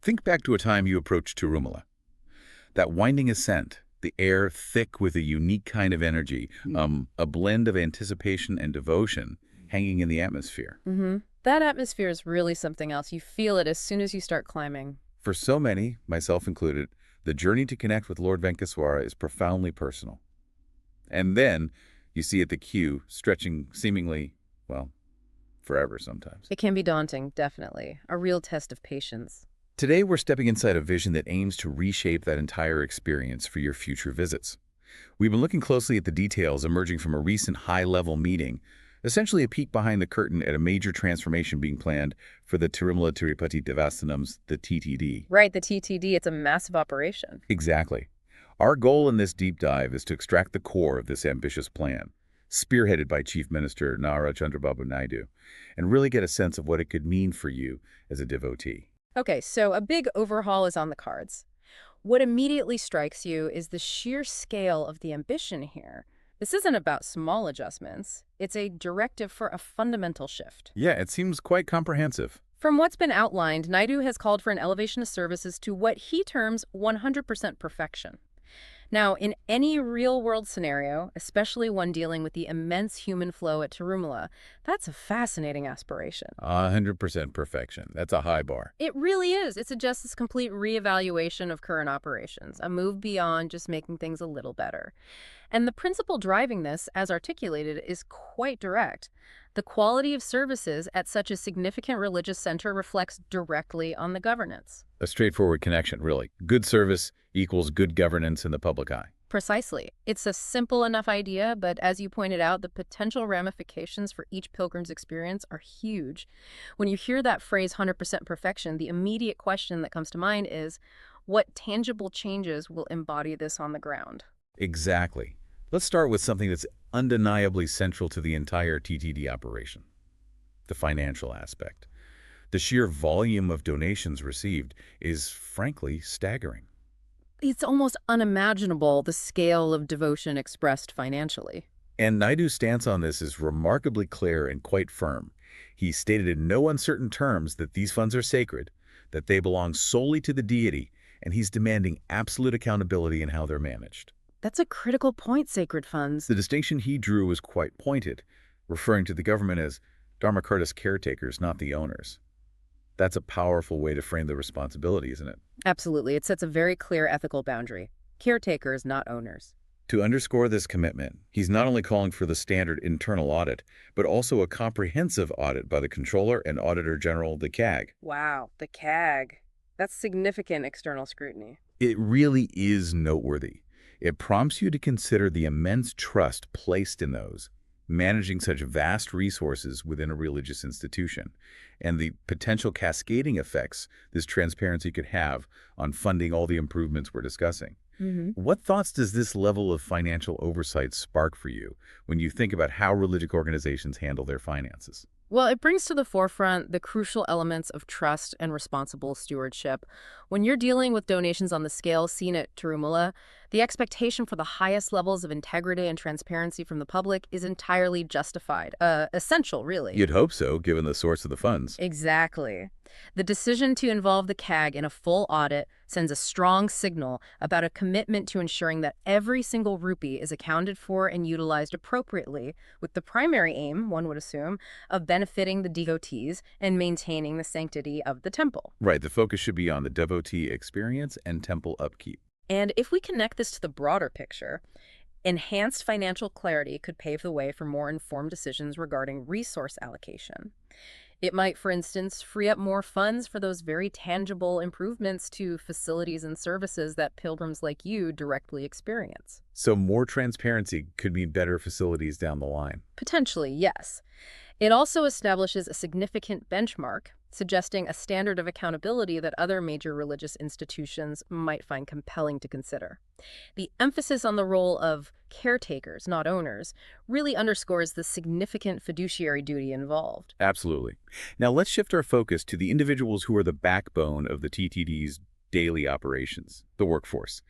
Think back to a time you approached Tirumala. That winding ascent, the air thick with a unique kind of energy, a blend of anticipation and devotion hanging in the atmosphere. That atmosphere is really something else. You feel it as soon as you start climbing. For so many, myself included, the journey to connect with Lord Venkateswara is profoundly personal. And then you see at the queue stretching seemingly, well, forever sometimes. It can be daunting, definitely. A real test of patience. Today, we're stepping inside a vision that aims to reshape that entire experience for your future visits. We've been looking closely at the details emerging from a recent high-level meeting, essentially a peek behind the curtain at a major transformation being planned for the Tirumala Tirupati Devasthanams, the TTD. Right, the TTD, it's a massive operation. Exactly. Our goal in this deep dive is to extract the core of this ambitious plan, spearheaded by Chief Minister Nara Chandrababu Naidu, and really get a sense of what it could mean for you as a devotee. Okay, so a big overhaul is on the cards. What immediately strikes you is the sheer scale of the ambition here. This isn't about small adjustments. It's a directive for a fundamental shift. Yeah, it seems quite comprehensive. From what's been outlined, Naidu has called for an elevation of services to what he terms 100% perfection. Now, in any real-world scenario, especially one dealing with the immense human flow at Tirumala, that's a fascinating aspiration. 100% perfection. That's a high bar. It really is. It suggests this complete reevaluation of current operations, a move beyond just making things a little better. And the principle driving this, as articulated, is quite direct. The quality of services at such a significant religious center reflects directly on the governance. A straightforward connection, really. Good service equals good governance in the public eye. Precisely. It's a simple enough idea, but as you pointed out, the potential ramifications for each pilgrim's experience are huge. When you hear that phrase 100% perfection, the immediate question that comes to mind is, what tangible changes will embody this on the ground? Exactly. Let's start with something that's undeniably central to the entire TTD operation, the financial aspect. The sheer volume of donations received is, frankly, staggering. It's almost unimaginable, the scale of devotion expressed financially. And Naidu's stance on this is remarkably clear and quite firm. He stated in no uncertain terms that these funds are sacred, that they belong solely to the deity, and he's demanding absolute accountability in how they're managed. That's a critical point, sacred funds. The distinction he drew was quite pointed, referring to the government as Dharmakirta's caretakers, not the owners. That's a powerful way to frame the responsibility, isn't it? Absolutely. It sets a very clear ethical boundary. Caretakers, not owners. To underscore this commitment, he's not only calling for the standard internal audit, but also a comprehensive audit by the Controller and Auditor General, the CAG. Wow, the CAG. That's significant external scrutiny. It really is noteworthy. It prompts you to consider the immense trust placed in those, managing such vast resources within a religious institution, and the potential cascading effects this transparency could have on funding all the improvements we're discussing. What thoughts does this level of financial oversight spark for you when you think about how religious organizations handle their finances? Well, it brings to the forefront the crucial elements of trust and responsible stewardship. When you're dealing with donations on the scale seen at Tirumala, the expectation for the highest levels of integrity and transparency from the public is entirely justified. Essential, really. You'd hope so, given the source of the funds. Exactly. The decision to involve the CAG in a full audit sends a strong signal about a commitment to ensuring that every single rupee is accounted for and utilized appropriately, with the primary aim, one would assume, of benefiting the devotees and maintaining the sanctity of the temple. Right, the focus should be on the devotee experience and temple upkeep. And if we connect this to the broader picture, enhanced financial clarity could pave the way for more informed decisions regarding resource allocation. It might, for instance, free up more funds for those very tangible improvements to facilities and services that pilgrims like you directly experience. So more transparency could mean better facilities down the line. Potentially, yes. It also establishes a significant benchmark, suggesting a standard of accountability that other major religious institutions might find compelling to consider. The emphasis on the role of caretakers, not owners, really underscores the significant fiduciary duty involved. Absolutely. Now let's shift our focus to the individuals who are the backbone of the TTD's daily operations, the workforce.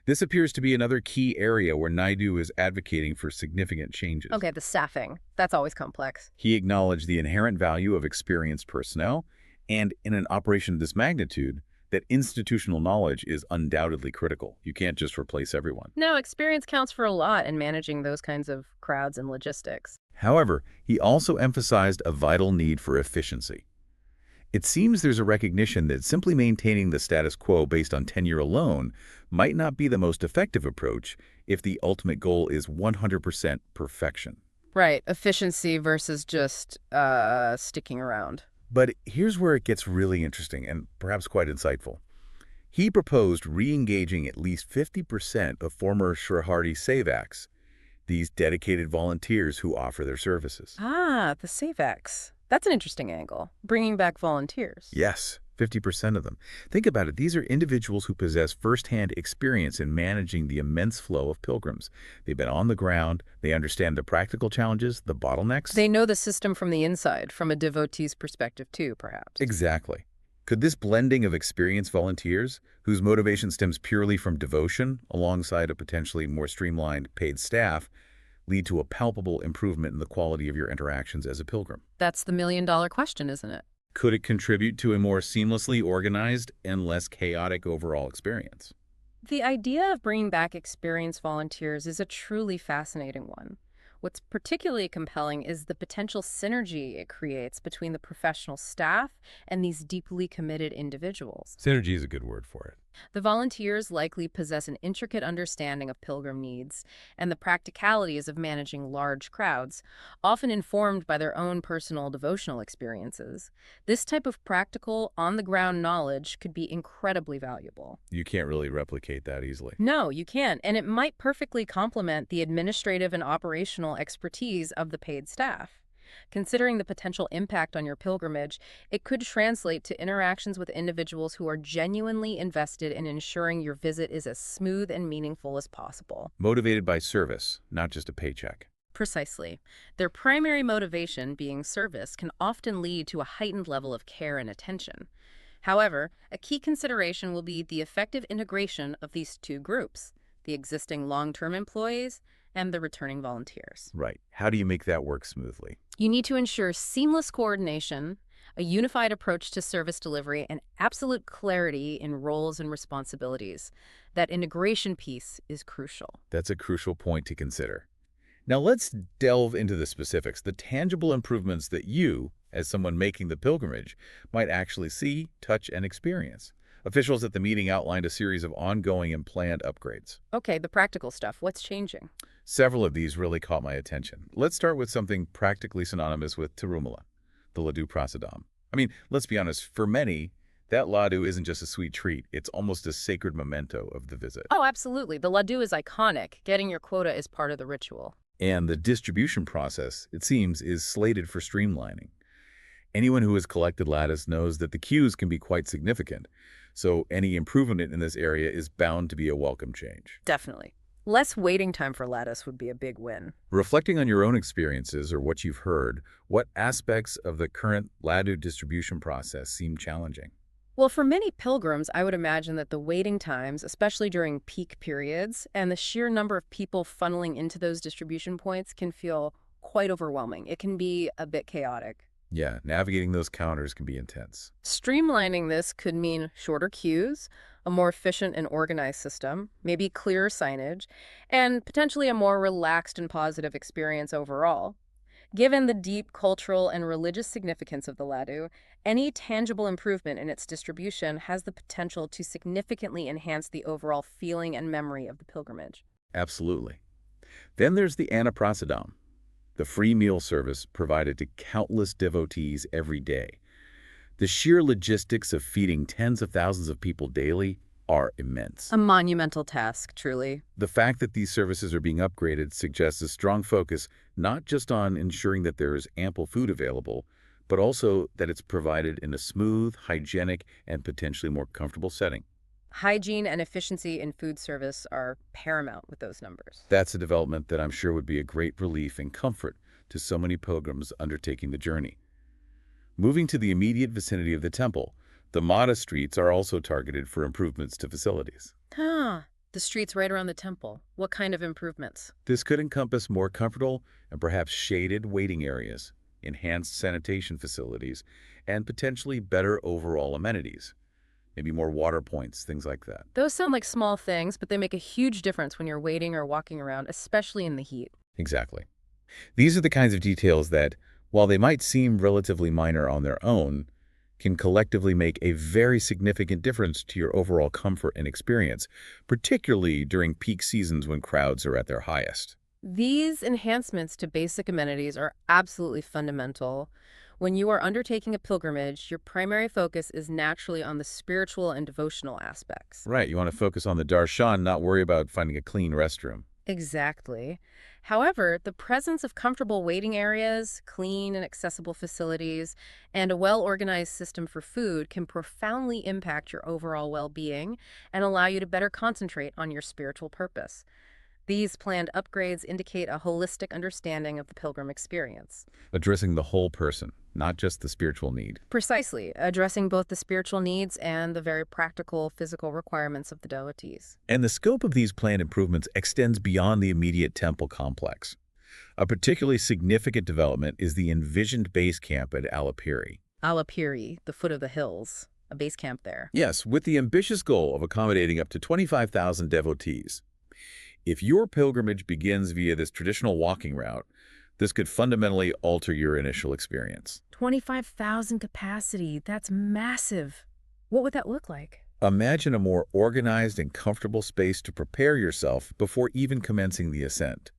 This appears to be another key area where Naidu is advocating for significant changes. Okay, the staffing. That's always complex. He acknowledged the inherent value of experienced personnel, and in an operation of this magnitude, that institutional knowledge is undoubtedly critical. You can't just replace everyone. No, experience counts for a lot in managing those kinds of crowds and logistics. However, he also emphasized a vital need for efficiency. It seems there's a recognition that simply maintaining the status quo based on tenure alone might not be the most effective approach if the ultimate goal is 100% perfection. Right, efficiency versus just sticking around. But here's where it gets really interesting and perhaps quite insightful. He proposed re-engaging at least 50% of former Shrihari Sevaks, these dedicated volunteers who offer their services. Ah, the SAVEX. That's an interesting angle, bringing back volunteers. Yes, 50% of them. Think about it. These are individuals who possess firsthand experience in managing the immense flow of pilgrims. They've been on the ground. They understand the practical challenges, the bottlenecks. They know the system from the inside, from a devotee's perspective too, perhaps. Exactly. Could this blending of experienced volunteers, whose motivation stems purely from devotion, alongside a potentially more streamlined paid staff, lead to a palpable improvement in the quality of your interactions as a pilgrim? That's the million-dollar question, isn't it? Could it contribute to a more seamlessly organized and less chaotic overall experience? The idea of bringing back experienced volunteers is a truly fascinating one. What's particularly compelling is the potential synergy it creates between the professional staff and these deeply committed individuals. Synergy is a good word for it. The volunteers likely possess an intricate understanding of pilgrim needs and the practicalities of managing large crowds, often informed by their own personal devotional experiences. This type of practical, on-the-ground knowledge could be incredibly valuable. You can't really replicate that easily. No, you can't, and it might perfectly complement the administrative and operational expertise of the paid staff. Considering the potential impact on your pilgrimage, it could translate to interactions with individuals who are genuinely invested in ensuring your visit is as smooth and meaningful as possible. Motivated by service, not just a paycheck. Precisely. Their primary motivation, being service, can often lead to a heightened level of care and attention. However, a key consideration will be the effective integration of these two groups, the existing long-term employees and the returning volunteers. Right. How do you make that work smoothly? You need to ensure seamless coordination, a unified approach to service delivery, and absolute clarity in roles and responsibilities. That integration piece is crucial. That's a crucial point to consider. Now let's delve into the specifics, the tangible improvements that you, as someone making the pilgrimage, might actually see, touch, and experience. Officials at the meeting outlined a series of ongoing and planned upgrades. Okay, the practical stuff. What's changing? Several of these really caught my attention. Let's start with something practically synonymous with Tirumala, the Ladu Prasadam. I mean, let's be honest, for many, that Ladu isn't just a sweet treat, it's almost a sacred memento of the visit. Oh, absolutely. The Ladu is iconic. Getting your quota is part of the ritual. And the distribution process, it seems, is slated for streamlining. Anyone who has collected lattice knows that the queues can be quite significant, so any improvement in this area is bound to be a welcome change. Definitely. Less waiting time for lattice would be a big win. Reflecting on your own experiences or what you've heard, what aspects of the current Ladu distribution process seem challenging? Well, for many pilgrims, I would imagine that the waiting times, especially during peak periods, and the sheer number of people funneling into those distribution points can feel quite overwhelming. It can be a bit chaotic. Yeah, navigating those counters can be intense. Streamlining this could mean shorter queues, a more efficient and organized system, maybe clearer signage, and potentially a more relaxed and positive experience overall. Given the deep cultural and religious significance of the Ladu, any tangible improvement in its distribution has the potential to significantly enhance the overall feeling and memory of the pilgrimage. Absolutely. Then there's the Annaprasadam, the free meal service provided to countless devotees every day. The sheer logistics of feeding tens of thousands of people daily are immense. A monumental task, truly. The fact that these services are being upgraded suggests a strong focus not just on ensuring that there is ample food available, but also that it's provided in a smooth, hygienic, and potentially more comfortable setting. Hygiene and efficiency in food service are paramount with those numbers. That's a development that I'm sure would be a great relief and comfort to so many pilgrims undertaking the journey. Moving to the immediate vicinity of the temple, the Mata streets are also targeted for improvements to facilities. The streets right around the temple. What kind of improvements? This could encompass more comfortable and perhaps shaded waiting areas, enhanced sanitation facilities, and potentially better overall amenities. maybe more water points, things like that. Those sound like small things, but they make a huge difference when you're waiting or walking around, especially in the heat. Exactly. These are the kinds of details that, while they might seem relatively minor on their own, can collectively make a very significant difference to your overall comfort and experience, particularly during peak seasons when crowds are at their highest. These enhancements to basic amenities are absolutely fundamental. When you are undertaking a pilgrimage, your primary focus is naturally on the spiritual and devotional aspects. Right, you want to focus on the darshan, not worry about finding a clean restroom. Exactly. However, the presence of comfortable waiting areas, clean and accessible facilities, and a well-organized system for food can profoundly impact your overall well-being and allow you to better concentrate on your spiritual purpose. These planned upgrades indicate a holistic understanding of the pilgrim experience. Addressing the whole person, not just the spiritual need. Precisely, addressing both the spiritual needs and the very practical physical requirements of the devotees. And the scope of these planned improvements extends beyond the immediate temple complex. A particularly significant development is the envisioned base camp at Alapiri. Alapiri, the foot of the hills, a base camp there. Yes, with the ambitious goal of accommodating up to 25,000 devotees. If your pilgrimage begins via this traditional walking route, this could fundamentally alter your initial experience. 25,000 capacity, that's massive. What would that look like? Imagine a more organized and comfortable space to prepare yourself before even commencing the ascent.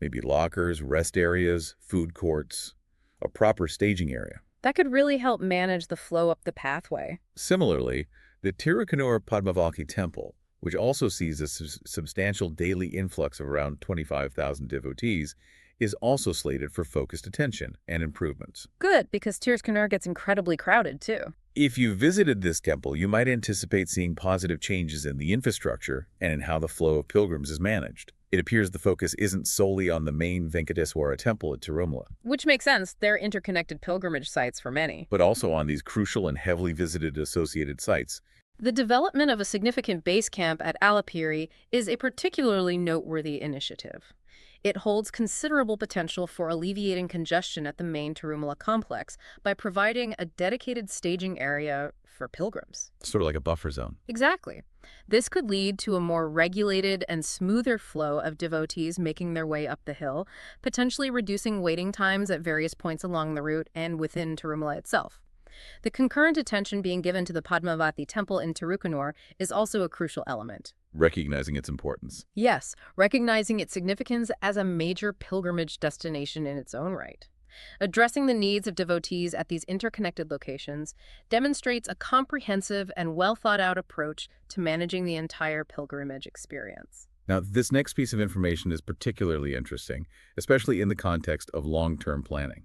Maybe lockers, rest areas, food courts, a proper staging area. That could really help manage the flow up the pathway. Similarly, the Tirunala Padmavalki Temple, which also sees a substantial daily influx of around 25,000 devotees, is also slated for focused attention and improvements. Good, because Tirunala gets incredibly crowded, too. If you visited this temple, you might anticipate seeing positive changes in the infrastructure and in how the flow of pilgrims is managed. It appears the focus isn't solely on the main Venkateswara temple at Tirumala, Which makes sense. They're interconnected pilgrimage sites for many. but also on these crucial and heavily visited associated sites. The development of a significant base camp at Alapiri is a particularly noteworthy initiative. It holds considerable potential for alleviating congestion at the main Tirumala complex by providing a dedicated staging area for pilgrims. Sort of like a buffer zone. Exactly. This could lead to a more regulated and smoother flow of devotees making their way up the hill, potentially reducing waiting times at various points along the route and within Tirumala itself. The concurrent attention being given to the Padmavati temple in Tirunala is also a crucial element. Recognizing its importance. Yes, recognizing its significance as a major pilgrimage destination in its own right. Addressing the needs of devotees at these interconnected locations demonstrates a comprehensive and well-thought-out approach to managing the entire pilgrimage experience. Now, this next piece of information is particularly interesting, especially in the context of long-term planning.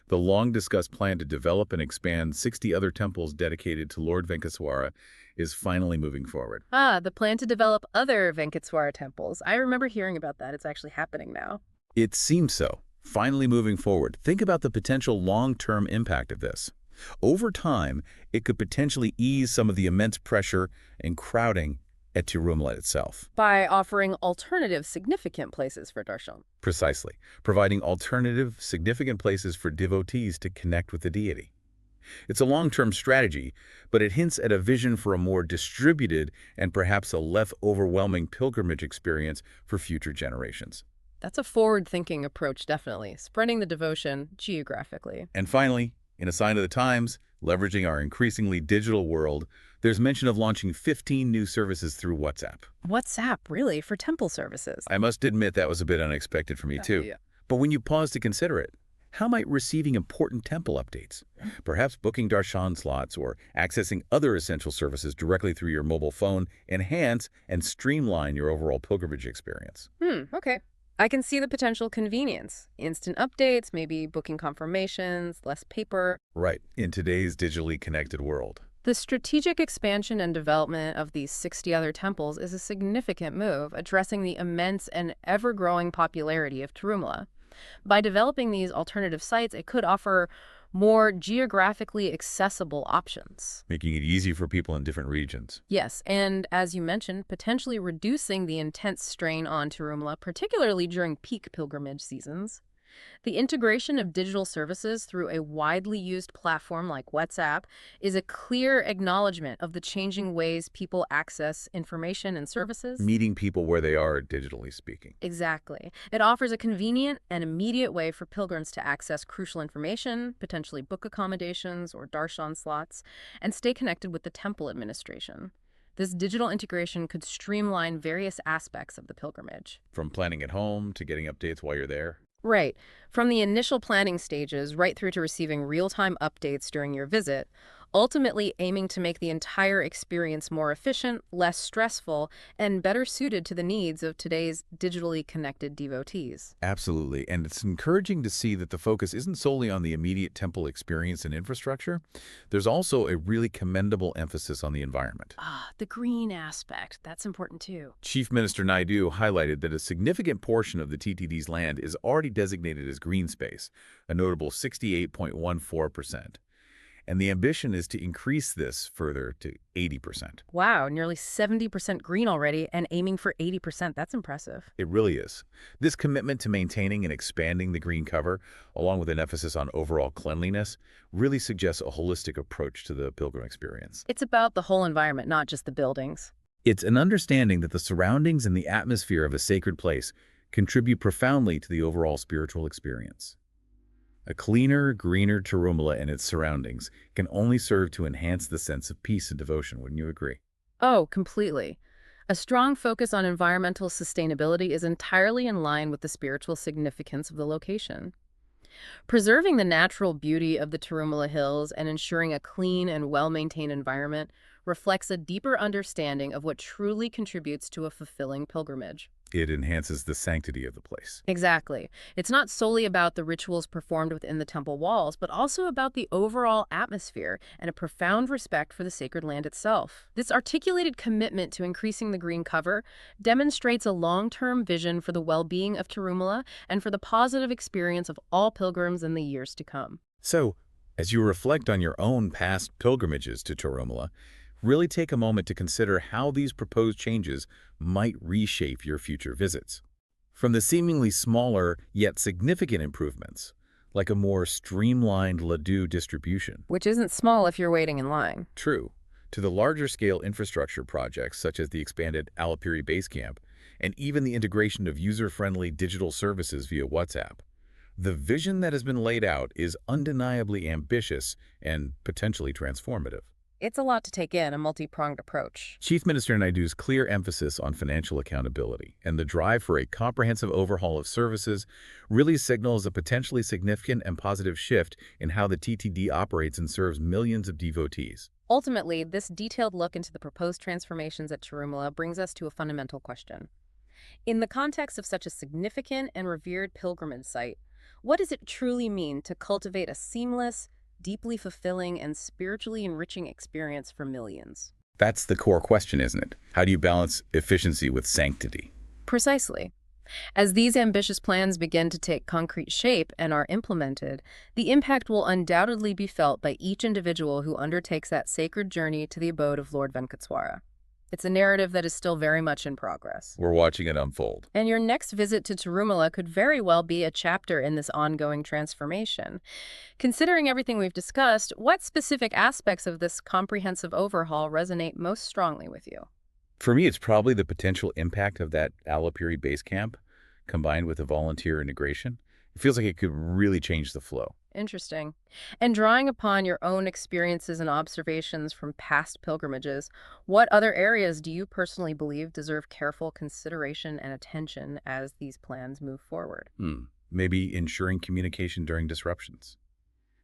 The long-discussed plan to develop and expand 60 other temples dedicated to Lord Venkateswara is finally moving forward. The plan to develop other Venkateswara temples. I remember hearing about that. It's actually happening now. It seems so. Finally moving forward. Think about the potential long-term impact of this. Over time, it could potentially ease some of the immense pressure and crowding at Tirumala itself. By offering alternative significant places for darshan. Precisely. Providing alternative, significant places for devotees to connect with the deity. It's a long-term strategy, but it hints at a vision for a more distributed and perhaps a less overwhelming pilgrimage experience for future generations. That's a forward-thinking approach, definitely, spreading the devotion geographically. And finally, in a sign of the times, leveraging our increasingly digital world, there's mention of launching 15 new services through WhatsApp. WhatsApp, really, for temple services? I must admit that was a bit unexpected for me too. Yeah. But when you pause to consider it, how might receiving important temple updates, perhaps booking darshan slots or accessing other essential services directly through your mobile phone, enhance and streamline your overall pilgrimage experience? Okay. I can see the potential convenience. Instant updates, maybe booking confirmations, less paper. Right, in today's digitally connected world. The strategic expansion and development of these 60 other temples is a significant move, addressing the immense and ever-growing popularity of Tirumala. By developing these alternative sites, it could offer more geographically accessible options. Making it easy for people in different regions. Yes, and as you mentioned, potentially reducing the intense strain on Tirumala, particularly during peak pilgrimage seasons. The integration of digital services through a widely used platform like WhatsApp is a clear acknowledgement of the changing ways people access information and services. Meeting people where they are, digitally speaking. Exactly. It offers a convenient and immediate way for pilgrims to access crucial information, potentially book accommodations or darshan slots, and stay connected with the temple administration. This digital integration could streamline various aspects of the pilgrimage. From planning at home to getting updates while you're there. Right. From the initial planning stages right through to receiving real-time updates during your visit, ultimately aiming to make the entire experience more efficient, less stressful, and better suited to the needs of today's digitally connected devotees. Absolutely. And it's encouraging to see that the focus isn't solely on the immediate temple experience and infrastructure. There's also a really commendable emphasis on the environment. Ah, the green aspect. That's important too. Chief Minister Naidu highlighted that a significant portion of the TTD's land is already designated as green space, a notable 68.14%. And the ambition is to increase this further to 80%. Wow, nearly 70% green already and aiming for 80%. That's impressive. It really is. This commitment to maintaining and expanding the green cover, along with an emphasis on overall cleanliness, really suggests a holistic approach to the pilgrim experience. It's about the whole environment, not just the buildings. It's an understanding that the surroundings and the atmosphere of a sacred place contribute profoundly to the overall spiritual experience. A cleaner, greener Tirumala and its surroundings can only serve to enhance the sense of peace and devotion, wouldn't you agree? Oh, completely. A strong focus on environmental sustainability is entirely in line with the spiritual significance of the location. Preserving the natural beauty of the Tirumala Hills and ensuring a clean and well-maintained environment reflects a deeper understanding of what truly contributes to a fulfilling pilgrimage. It enhances the sanctity of the place. Exactly. It's not solely about the rituals performed within the temple walls, but also about the overall atmosphere and a profound respect for the sacred land itself. This articulated commitment to increasing the green cover demonstrates a long-term vision for the well-being of Tirumala and for the positive experience of all pilgrims in the years to come. So, as you reflect on your own past pilgrimages to Tirumala, really take a moment to consider how these proposed changes might reshape your future visits. From the seemingly smaller yet significant improvements, like a more streamlined laddu distribution, Which isn't small if you're waiting in line. true, to the larger-scale infrastructure projects such as the expanded Alapuri Base Camp and even the integration of user-friendly digital services via WhatsApp. The vision that has been laid out is undeniably ambitious and potentially transformative. It's a lot to take in, a multi-pronged approach. Chief Minister Naidu's clear emphasis on financial accountability and the drive for a comprehensive overhaul of services really signals a potentially significant and positive shift in how the TTD operates and serves millions of devotees. Ultimately, this detailed look into the proposed transformations at Tirumala brings us to a fundamental question. In the context of such a significant and revered pilgrimage site, what does it truly mean to cultivate a seamless, deeply fulfilling, and spiritually enriching experience for millions? That's the core question, isn't it? How do you balance efficiency with sanctity? Precisely. As these ambitious plans begin to take concrete shape and are implemented, the impact will undoubtedly be felt by each individual who undertakes that sacred journey to the abode of Lord Venkateswara. It's a narrative that is still very much in progress. We're watching it unfold. And your next visit to Tirumala could very well be a chapter in this ongoing transformation. Considering everything we've discussed, what specific aspects of this comprehensive overhaul resonate most strongly with you? For me, it's probably the potential impact of that Alapuri Base Camp combined with the volunteer integration. It feels like it could really change the flow. Interesting. And drawing upon your own experiences and observations from past pilgrimages, what other areas do you personally believe deserve careful consideration and attention as these plans move forward? Maybe ensuring communication during disruptions.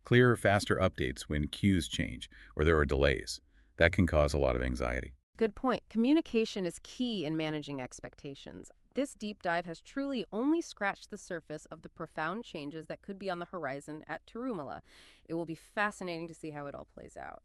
Clearer, faster updates when queues change or there are delays. That can cause a lot of anxiety. Good point. Communication is key in managing expectations. This deep dive has truly only scratched the surface of the profound changes that could be on the horizon at Tirumala. It will be fascinating to see how it all plays out.